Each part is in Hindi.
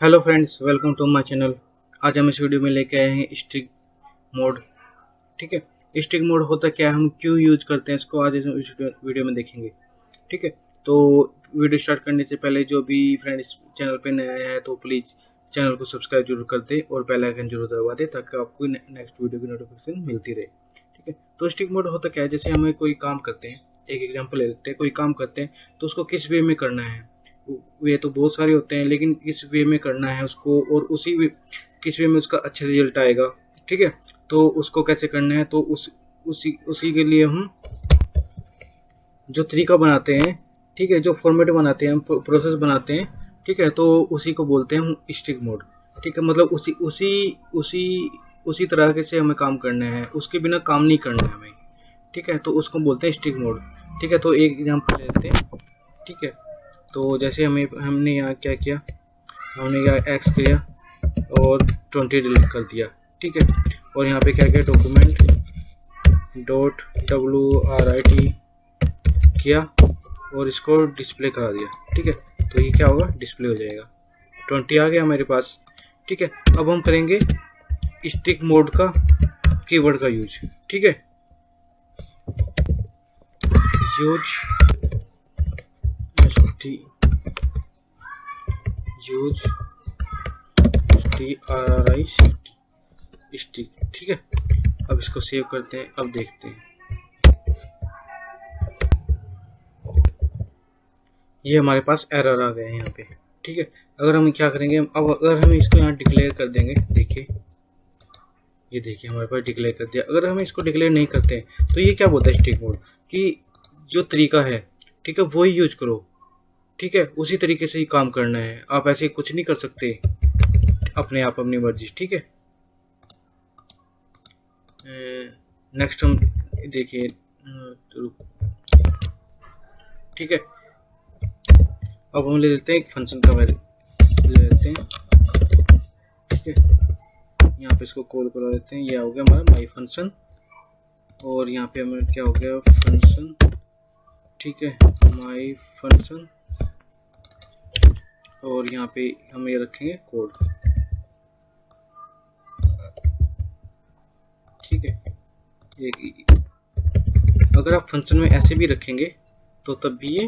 Hello friends, welcome to my channel. आज हम इस वीडियो में लेके आए हैं स्ट्रिक मोड। ठीक है, स्ट्रिक मोड होता क्या है, हम क्यों यूज करते हैं इसको, आज इस वीडियो में देखेंगे। ठीक है, तो वीडियो स्टार्ट करने से पहले जो भी फ्रेंड्स चैनल पे नया आया है तो प्लीज़ चैनल को सब्सक्राइब जरूर कर दे और बेल आइकन जरूर दबा दे ताकि आपको नेक्स्ट वीडियो की नोटिफिकेशन मिलती रहे। ठीक है, तो स्ट्रिक मोड होता क्या है, जैसे हमें कोई काम करते हैं, एक एग्जाम्पल ले लेते हैं, कोई काम करते हैं तो उसको किस वे में करना है। वे तो बहुत सारे होते हैं लेकिन किस वे में करना है उसको, और उसी वे किस वे में उसका अच्छा रिजल्ट आएगा। ठीक है, तो उसको कैसे करना है, तो उसी उसी के लिए हम जो तरीका बनाते हैं, ठीक है, जो फॉर्मेट बनाते हैं, प्रोसेस बनाते हैं, ठीक है, तो उसी को बोलते हैं हम स्ट्रिक मोड। ठीक है, मतलब उसी उसी उसी उसी तरह के से हमें काम करना है, उसके बिना काम नहीं करना है हमें। ठीक है, तो उसको बोलते हैं स्ट्रिक मोड। ठीक है, तो एक एग्जांपल लेते हैं। ठीक है, तो जैसे हमने यहाँ क्या किया, हमने यहाँ एक्स किया और 20 डिलीट कर दिया। ठीक है, और यहाँ पे क्या किया, डॉक्यूमेंट डॉट WRIT किया और इसको डिस्प्ले करा दिया। ठीक है, तो ये क्या होगा, डिस्प्ले हो जाएगा। 20 आ गया हमारे पास। ठीक है, अब हम करेंगे स्ट्रिक मोड का कीवर्ड का यूज। ठीक है, यूज यूज स्टिक। ठीक है, अब इसको सेव करते हैं, अब देखते हैं। ये हमारे पास एरर आ गया है यहाँ पे। ठीक है, अगर हम क्या करेंगे, अब अगर हम इसको यहाँ डिक्लेयर कर देंगे, देखिए ये देखिए हमारे पास डिक्लेयर कर दिया। अगर हम इसको डिक्लेयर नहीं करते तो ये क्या बोलता है स्ट्रिक मोड कि जो तरीका है, ठीक है, वो ही यूज करो। ठीक है, उसी तरीके से ही काम करना है, आप ऐसे कुछ नहीं कर सकते अपने आप अपनी मर्जी। ठीक है, नेक्स्ट हम देखिए, ठीक है, अब हम ले लेते हैं एक फंक्शन का वैल्यू ले लेते हैं। ठीक है, यहाँ पे इसको कॉल करा देते हैं, ये हो गया हमारा माई फंक्शन, और यहाँ पे हमें क्या हो गया, फंक्शन। ठीक है, माई फंक्शन, और यहाँ पे हम ये रखेंगे कोड। ठीक है, अगर आप फंक्शन में ऐसे भी रखेंगे तो तब भी ये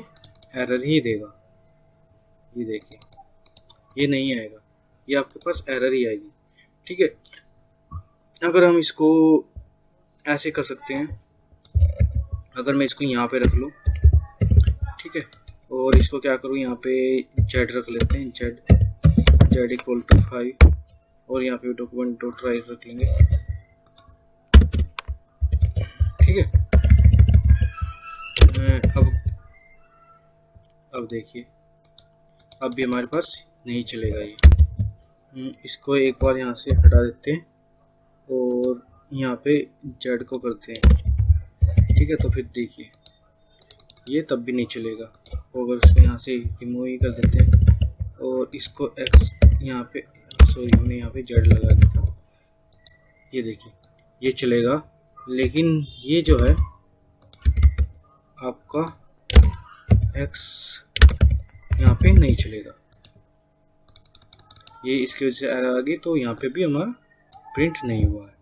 एरर ही देगा। ये देखिए, ये नहीं आएगा, ये आपके पास एरर ही आएगी। ठीक है, अगर हम इसको ऐसे कर सकते हैं, अगर मैं इसको यहाँ पे रख लूँ, ठीक है, और इसको क्या करूँ, यहाँ पे जेड रख लेते हैं, जेड इक्वल टू 5, और यहाँ पे डॉक्यूमेंट डॉट राइट रख लेंगे। ठीक है, अब देखिए, अब भी हमारे पास नहीं चलेगा ये। इसको एक बार यहाँ से हटा देते हैं और यहाँ पे जेड को करते हैं। ठीक है, तो फिर देखिए ये तब भी नहीं चलेगा। अगर इसको यहाँ से रिमूव ही कर देते हैं और इसको एक्स यहाँ पे, सॉरी हमने यहाँ पे जेड लगा दिया था, ये देखिए ये चलेगा, लेकिन ये जो है आपका एक्स यहाँ पे नहीं चलेगा। ये इसकी वजह से एरर आ गई, तो यहाँ पे भी हमारा प्रिंट नहीं हुआ है।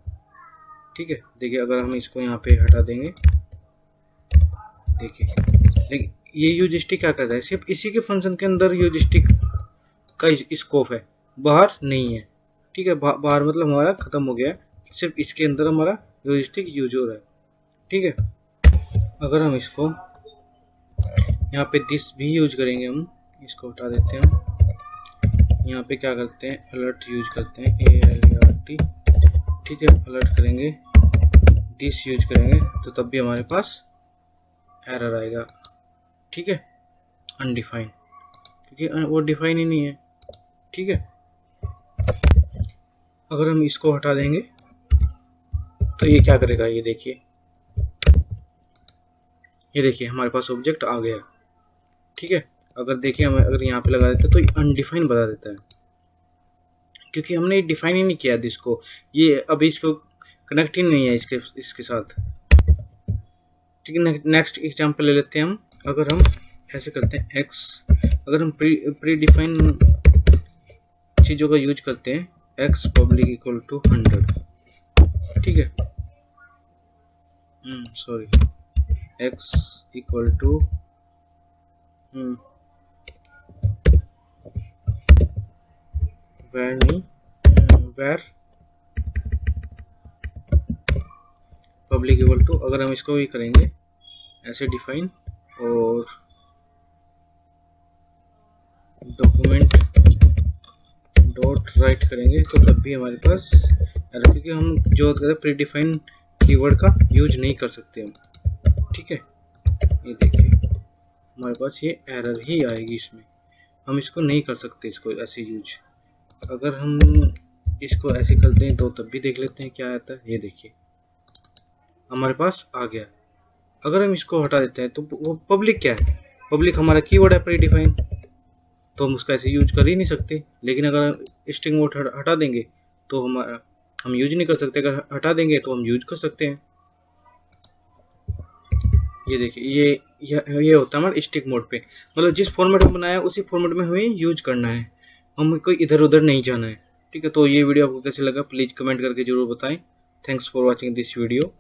ठीक है, देखिए अगर हम इसको यहाँ पे हटा देंगे, देखिए, लेकिन ये यूज स्टिक क्या करता है, सिर्फ इसी के फंक्शन के अंदर यूज स्टिक का स्कोप है, बाहर नहीं है। ठीक है, बाहर मतलब हमारा खत्म हो गया है, सिर्फ इसके अंदर हमारा यूज स्टिक यूज हो रहा है। ठीक है, अगर हम इसको यहाँ पे दिस भी यूज करेंगे, हम इसको हटा देते हैं, हम यहाँ पे क्या करते हैं, अलर्ट यूज करते हैं, ALERT। ठीक है, अलर्ट करेंगे, दिस यूज करेंगे, तो तब भी हमारे पास एरर आएगा। ठीक है, अनडिफाइन, क्योंकि वो डिफाइन ही नहीं है। ठीक है, अगर हम इसको हटा देंगे तो ये क्या करेगा, ये देखिए, ये देखिए हमारे पास ऑब्जेक्ट आ गया। ठीक है, अगर देखिए हम अगर यहाँ पे लगा देते हैं तो ये अनडिफाइन बता देता है, क्योंकि हमने डिफाइन ही नहीं किया दिस को, ये अभी इसको कनेक्ट ही नहीं है इसके साथ। ठीक है, नेक्स्ट एग्जांपल ले लेते हैं हम। अगर हम ऐसे करते हैं एक्स, अगर हम प्री डिफाइन चीज़ों का यूज करते हैं, एक्स पब्लिक इक्वल टू 100, ठीक है, sorry, x equal to where नहीं, वेर पब्लिक इक्वल टू, अगर हम इसको भी करेंगे ऐसे डिफाइन और डॉक्यूमेंट डॉट राइट करेंगे तो तब भी हमारे पास एरर, क्योंकि हम जो प्री डिफाइन कीवर्ड का यूज नहीं कर सकते हम, ठीक है। ये देखिए हमारे पास ये एरर ही आएगी, इसमें हम इसको नहीं कर सकते, इसको ऐसे यूज। अगर हम इसको ऐसे करते हैं तो तब भी देख लेते हैं क्या आता है। ये देखिए हमारे पास आ गया। अगर हम इसको हटा देते हैं तो वो पब्लिक क्या है, पब्लिक हमारा कीवर्ड है प्री डिफाइन, तो हम उसका ऐसे यूज कर ही नहीं सकते। लेकिन अगर स्ट्रिंग मोड हटा देंगे तो हम यूज नहीं कर सकते, अगर हटा देंगे तो हम यूज कर सकते हैं। ये देखिए ये होता है हमारे स्ट्रिंग मोड पे, मतलब जिस फॉर्मेट में बनाया उसी फॉर्मेट में हमें यूज करना है, हमें कोई इधर उधर नहीं जाना है, ठीक है। तो ये वीडियो आपको कैसे लगा प्लीज़ कमेंट करके जरूर बताएं। Thanks for watching this video.